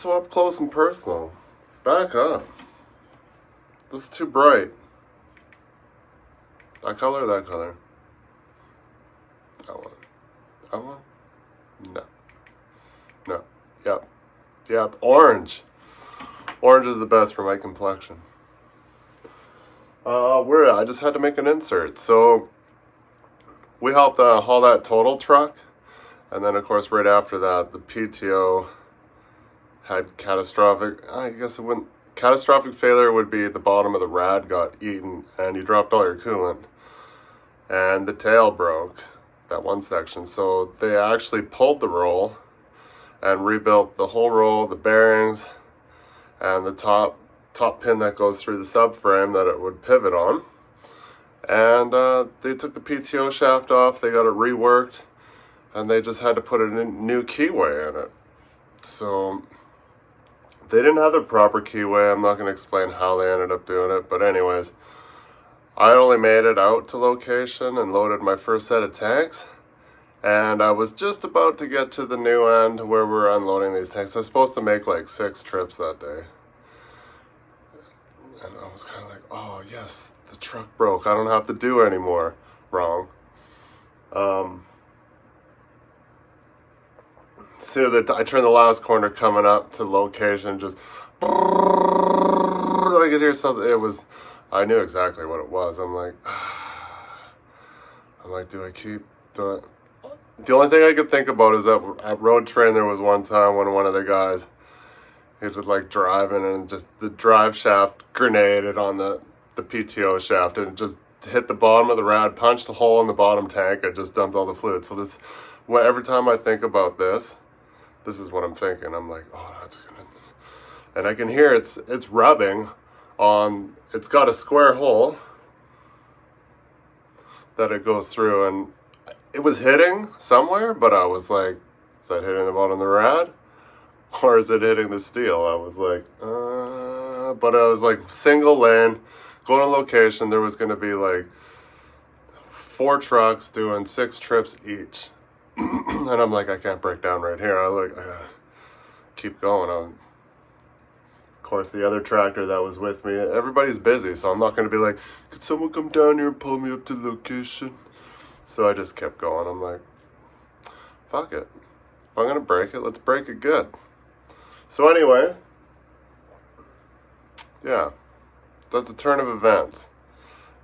so up close and personal. Back up. This is too bright. That color or that color? That one. That one? No. No. Yep. Yep. Orange. Orange is the best for my complexion. I just had to make an insert. So we helped haul that total truck. And then, of course, right after that, the PTO had catastrophic failure would be the bottom of the rad got eaten and you dropped all your coolant. And the tail broke, that one section. So they actually pulled the roll and rebuilt the whole roll, the bearings, and the top pin that goes through the subframe that it would pivot on. And they took the PTO shaft off, they got it reworked, and they just had to put a new keyway in it. So they didn't have the proper keyway. I'm not going to explain how they ended up doing it, but anyways, I only made it out to location and loaded my first set of tanks, and I was just about to get to the new end where we're unloading these tanks. I was supposed to make like 6 trips that day, and I was kind of like, oh yes, the truck broke, I don't have to do anymore. Wrong. As soon as I turned the last corner coming up to location, just I could hear something. I knew exactly what it was. I'm like, do I keep doing it? The only thing I could think about is that at Road Train there was one time when one of the guys, he was like driving and just the drive shaft grenaded on the PTO shaft and it just hit the bottom of the rad, punched a hole in the bottom tank, and just dumped all the fluid. So every time I think about this is what I'm thinking. I'm like, oh, that's gonna, and I can hear it's rubbing on. It's got a square hole that it goes through, and it was hitting somewhere. But I was like, is that hitting the bottom of the rad, or is it hitting the steel? I was like, but I was like single lane, going on location. There was going to be like 4 trucks doing 6 trips each. And I'm like, I can't break down right here. I gotta keep going. Of course, the other tractor that was with me, everybody's busy, so I'm not going to be like, could someone come down here and pull me up to the location? So I just kept going. I'm like, fuck it. If I'm going to break it, let's break it good. So anyways, yeah, that's a turn of events.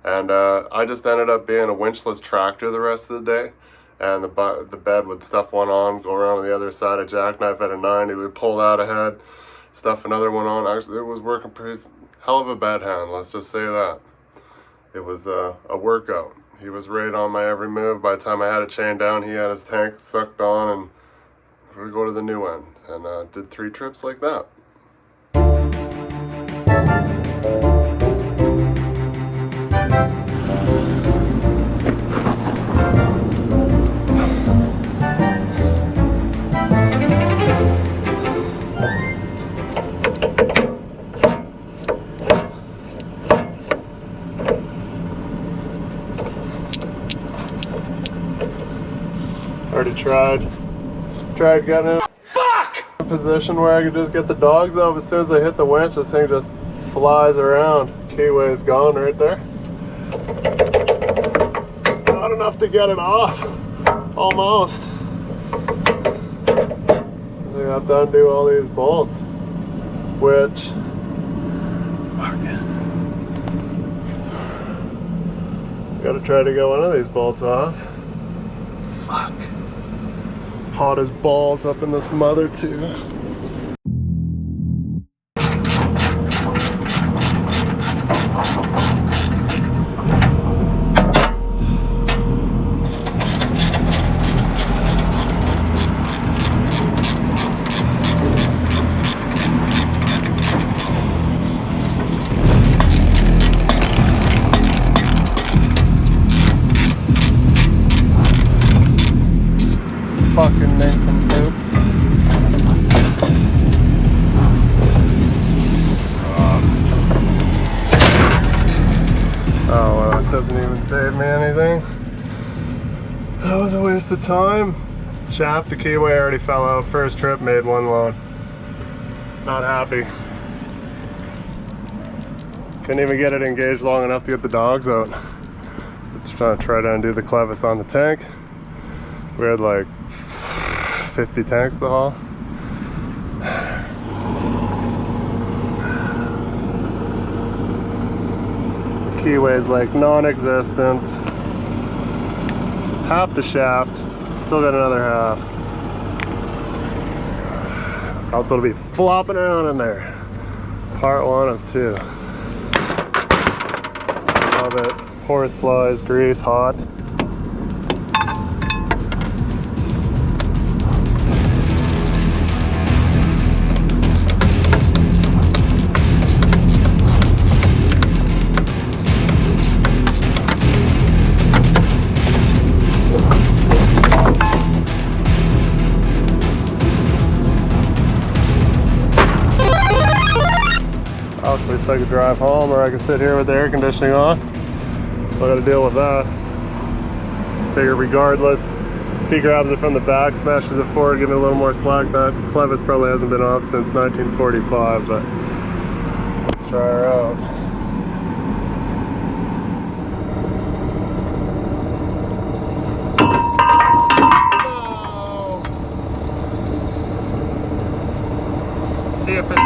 And I just ended up being a winchless tractor the rest of the day. And the bed would stuff one on, go around to the other side, a jackknife at a 90, we would pull that ahead, stuff another one on. Actually, it was working pretty, hell of a bed hand, let's just say that. It was a workout. He was right on my every move. By the time I had it chained down, he had his tank sucked on, and we go to the new end. And did 3 trips like that. Already tried getting in a position where I could just get the dogs off. As soon as I hit the winch, this thing just flies around. Keyway's gone right there. Not enough to get it off. Almost. So I have to undo all these bolts, which gotta try to get one of these bolts off. Fuck. Hot as balls up in this mother too. Fucking nincompoops. Oh, well, it doesn't even save me anything. That was a waste of time. Shaft, the keyway already fell out. First trip, made 1 load. Not happy. Couldn't even get it engaged long enough to get the dogs out. Just trying to try to undo the clevis on the tank. We had like 50 tanks to haul. The keyway's like non-existent. Half the shaft, still got another half. Else it'll be flopping around in there. Part 1 of 2. Love it. Horse flies, grease, hot. At least I could drive home, or I could sit here with the air conditioning on. Still got to deal with that. Figure regardless, if he grabs it from the back, smashes it forward, give it a little more slack. That clevis probably hasn't been off since 1945, but let's try her out. No. See if it's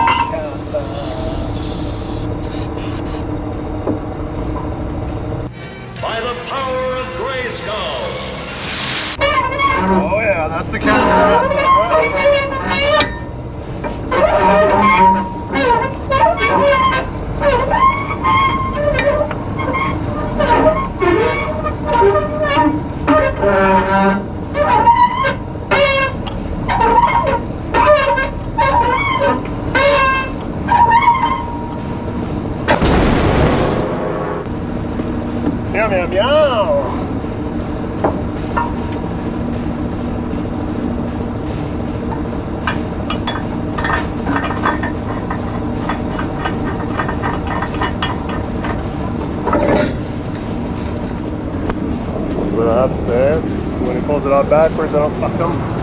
by the power of Grayskull. Oh yeah, that's the cat's ass, Meow, meow, meow. That stays. So when he pulls it out backwards, I don't fuck him.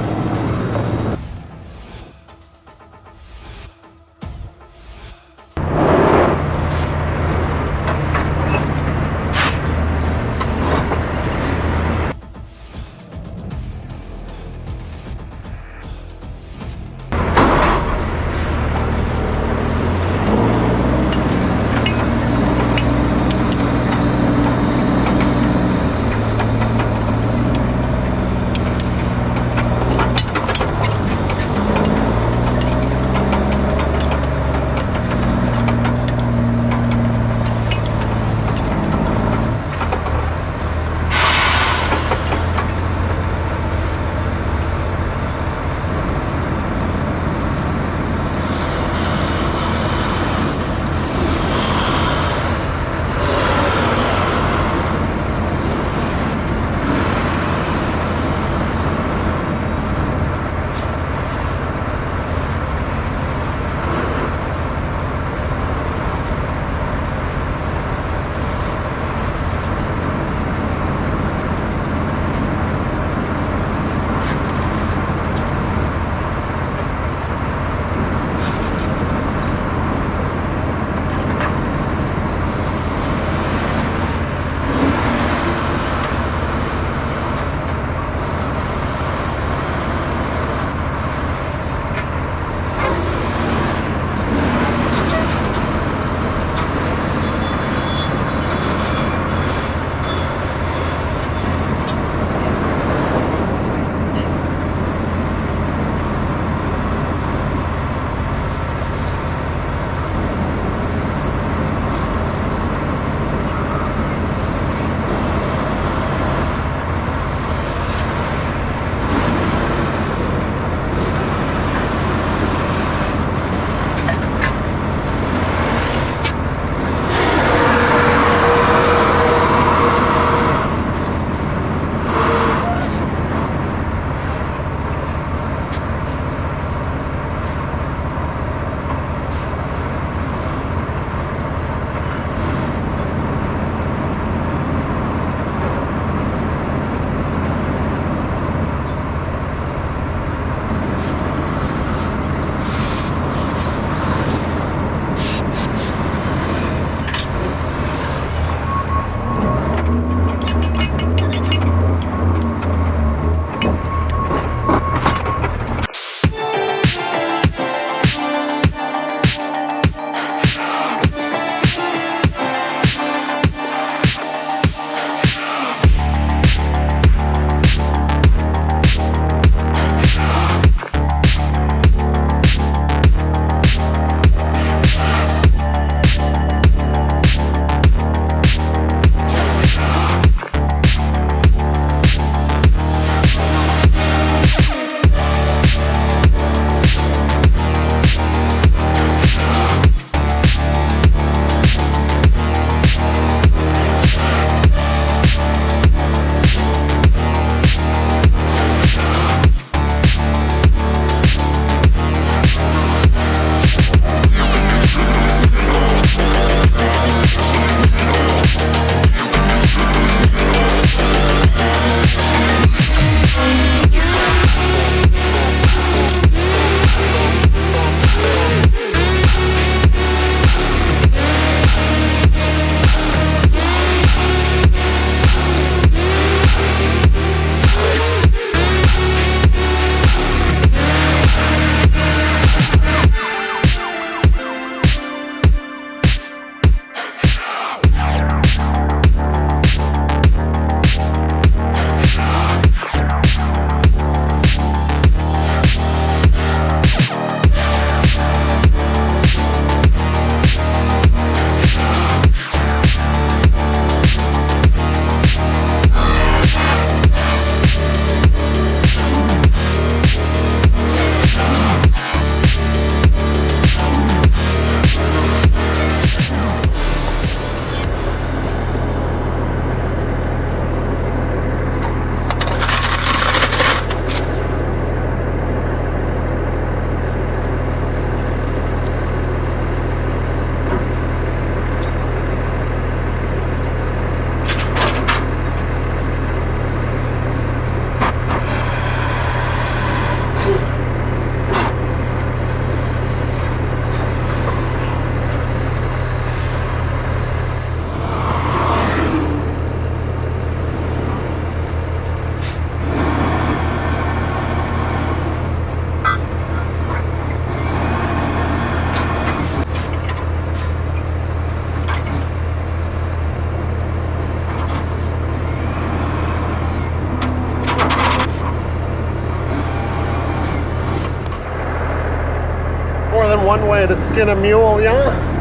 one way to skin a mule, yeah?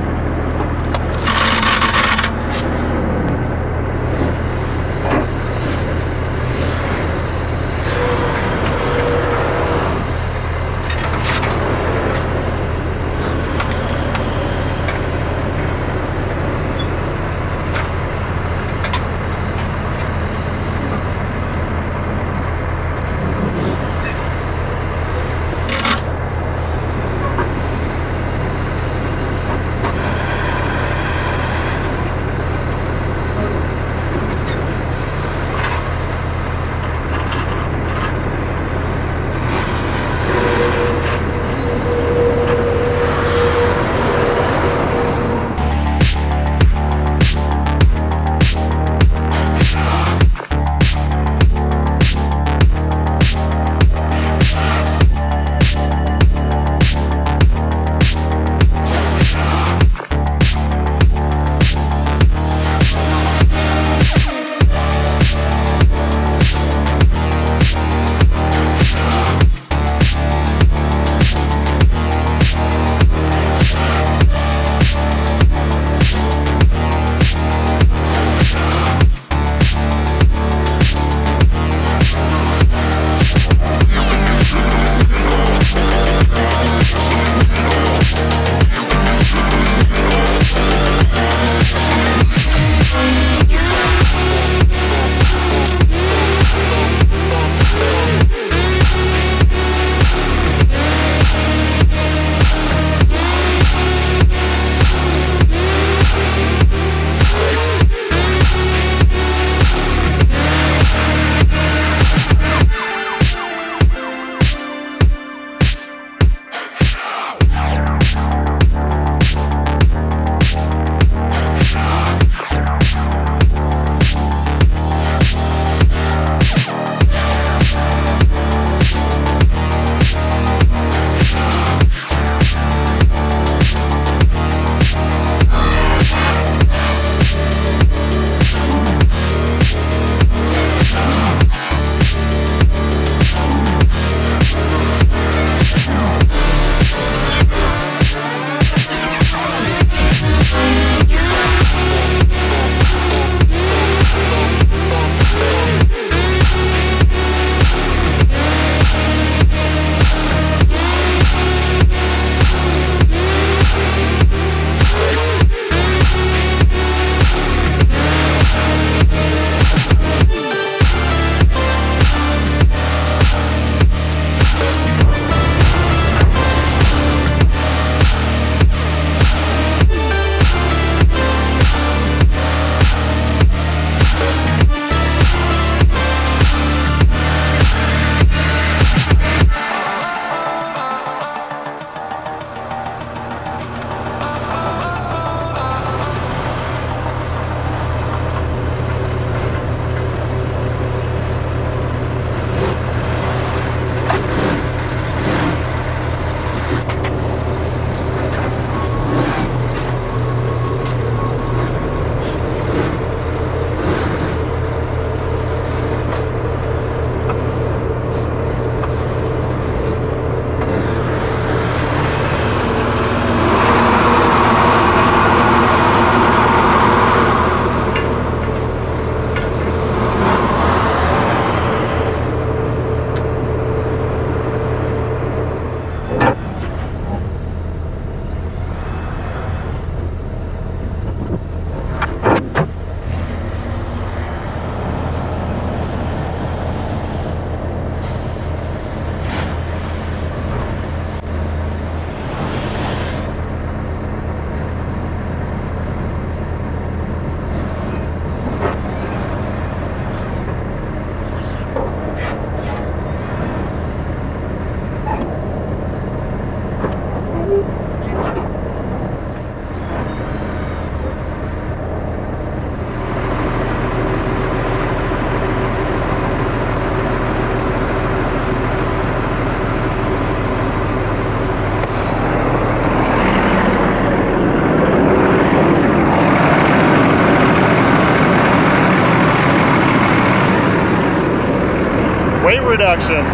weight reduction.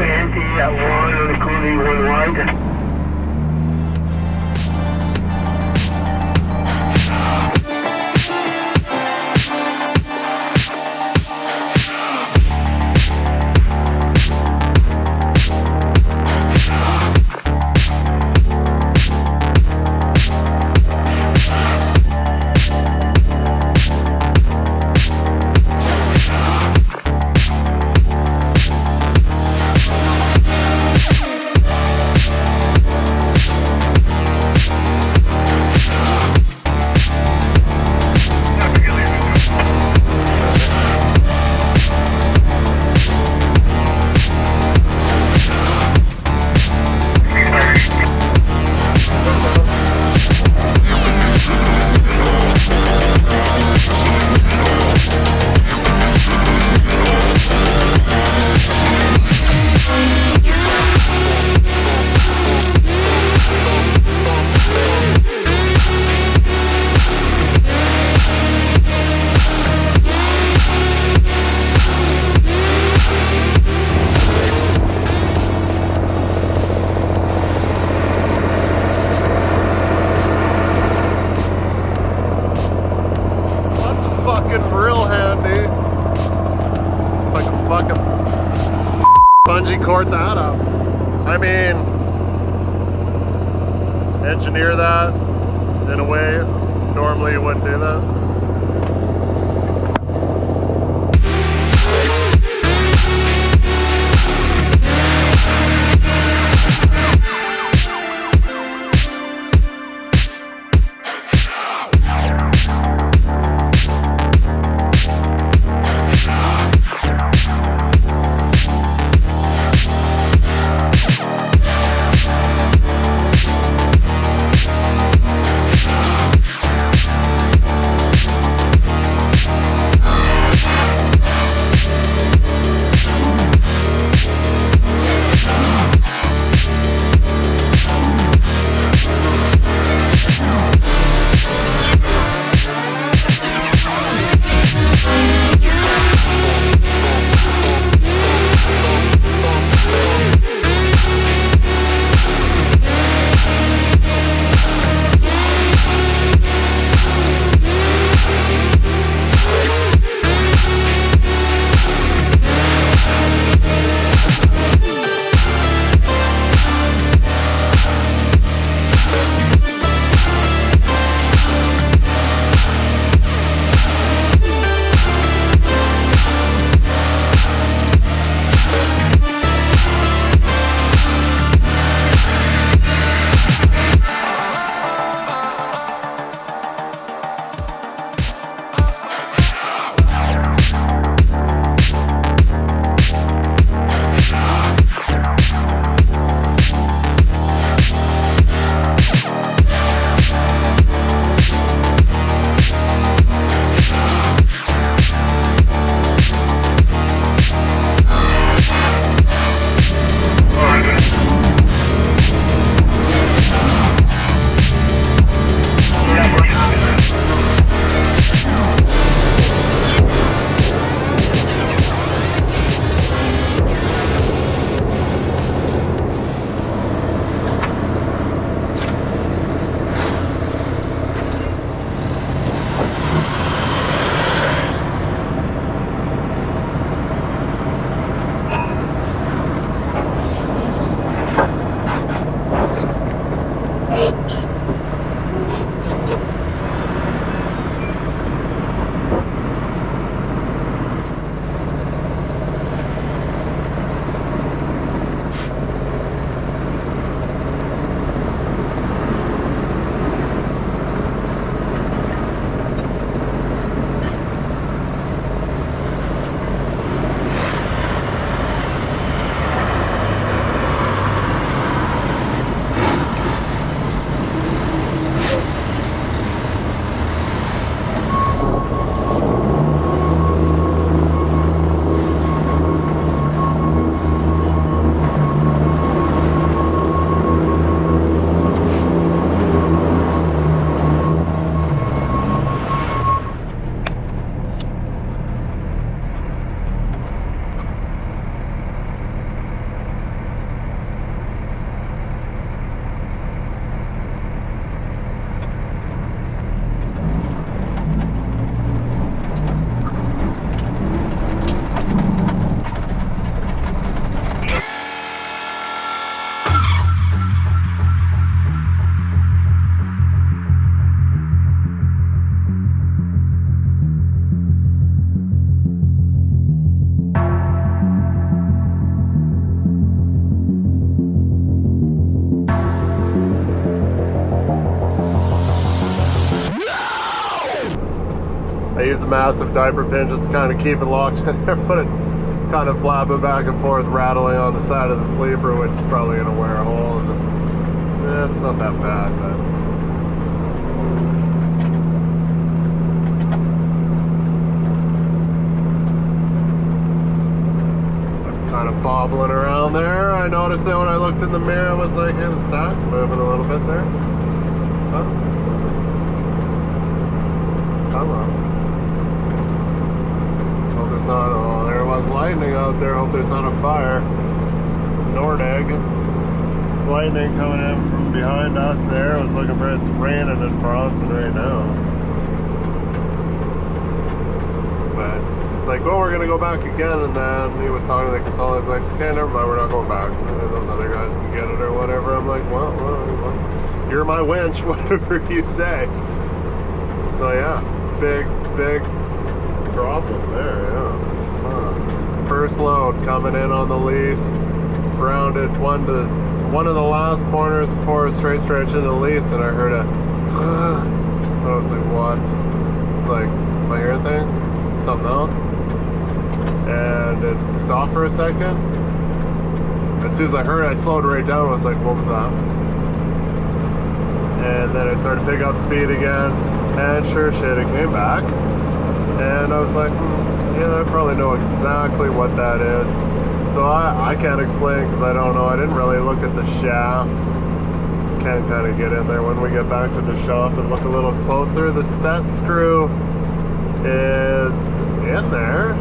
Empty at one, including one wide. in a way. Normally you wouldn't do that. I use a massive diaper pin just to kind of keep it locked in there, but it's kind of flapping back and forth, rattling on the side of the sleeper, which is probably going to wear a hole. And it's not that bad, but it's kind of bobbling around there. I noticed that when I looked in the mirror, I was like, hey, the stock's moving a little bit there. Huh? Come on. Hope there's not, oh, there was lightning out there. Hope there's not a fire. Nordegg. It's lightning coming in from behind us there. I was looking for it's raining in Bronson right now. But it's like, oh, we're gonna go back again, and then he was talking to the consultant. He's like, okay, never mind, we're not going back. And those other guys can get it or whatever. I'm like, well, you're my winch, whatever you say. So yeah, big problem there. Yeah, fuck. First load coming in on the lease, rounded one of the last corners before a straight stretch into the lease, and I heard a. I was like, what? It's like, am I hearing things? Something else? And it stopped for a second. As soon as I heard it, I slowed right down. I was like, what was that? And then I started to pick up speed again, and sure shit, it came back. And I was like, yeah, I probably know exactly what that is. So I can't explain because I don't know. I didn't really look at the shaft. Can kind of get in there when we get back to the shop and look a little closer. The set screw is in there,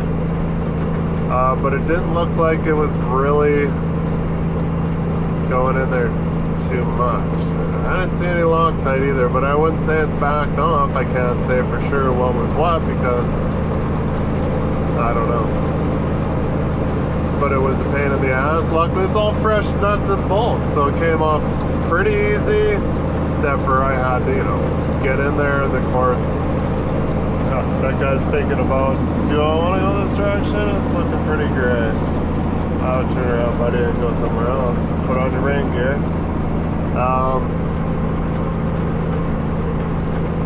but it didn't look like it was really going in there too much. I didn't see any Loctite either, but I wouldn't say it's backed off. I can't say for sure what was what because I don't know. But it was a pain in the ass. Luckily, it's all fresh nuts and bolts, so it came off pretty easy, except for I had to, get in there, and of course, that guy's thinking about, do I want to go this direction? It's looking pretty great. I would turn around, buddy, and go somewhere else. Put on your rain gear.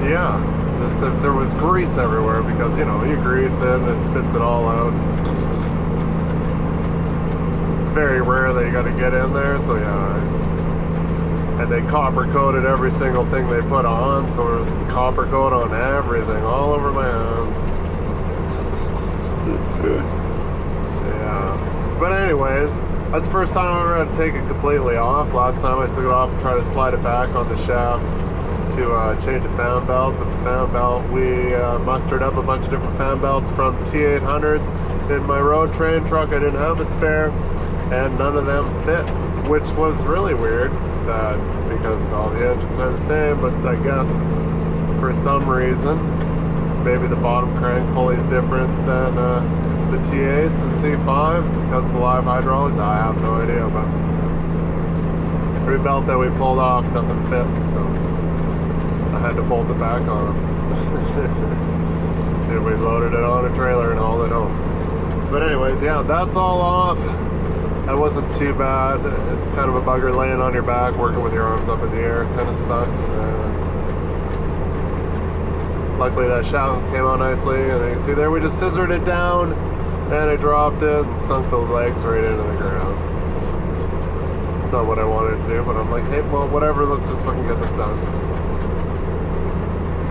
Yeah, there was grease everywhere because, you grease it and it spits it all out. Very rare that you got to get in there, so yeah. And they copper coated every single thing they put on, so there was copper coat on everything, all over my hands. So yeah. But anyways, that's the first time I ever had to take it completely off. Last time I took it off and tried to slide it back on the shaft to change the fan belt, but the fan belt, we mustered up a bunch of different fan belts from T800s. In my road train truck, I didn't have a spare, and none of them fit, which was really weird, because all the engines are the same, but I guess for some reason, maybe the bottom crank pulley is different than the T8s and C5s because of the live hydraulics. I have no idea, but every belt that we pulled off, nothing fit, so I had to bolt it back on. And we loaded it on a trailer and hauled it home. But anyways, yeah, that's all off. That wasn't too bad. It's kind of a bugger laying on your back, working with your arms up in the air. Kind of sucks. Luckily that shaft came out nicely, and you can see there we just scissored it down, and I dropped it and sunk the legs right into the ground. It's not what I wanted to do, but I'm like, hey, well, whatever, let's just fucking get this done.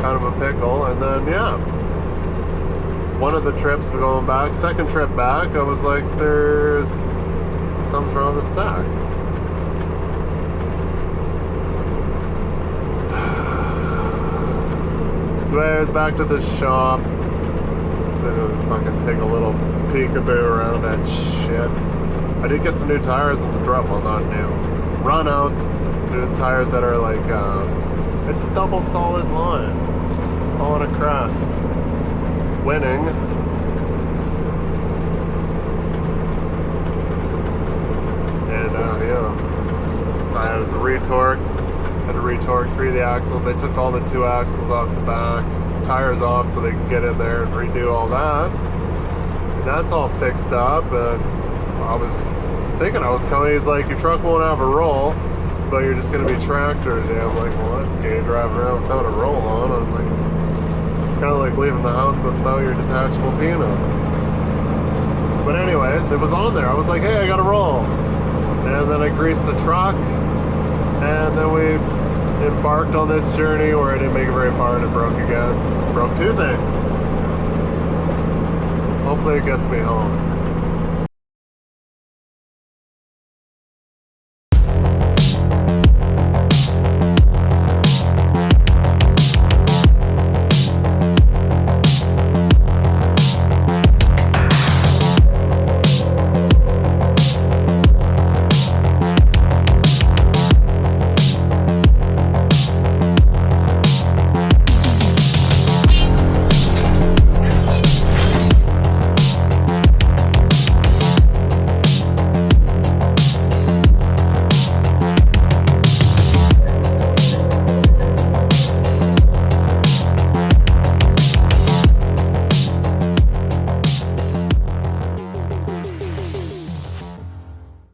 Kind of a pickle, and then, yeah. One of the trips going back, second trip back, I was like, there's something's wrong with the stack. Anyways, back to the shop. Fucking take a little peekaboo around that shit. I did get some new tires on the drum, well, not new. Run outs. New tires that are like, it's double solid line. All on a crest. Winning. And yeah, I had to retorque. Had to retorque 3 of the axles. They took all the 2 axles off the back, tires off, so they could get in there and redo all that. And that's all fixed up. And I was thinking I was coming. He's like, your truck won't have a roll, but you're just gonna be tractor today. I'm like, well, that's gay, driving around without a roll on. I'm like, it's kind of like leaving the house without your detachable penis. But anyways, it was on there. I was like, hey, I got a roll. And then I greased the truck, and then we embarked on this journey where I didn't make it very far and it broke again. Broke 2 things. Hopefully it gets me home.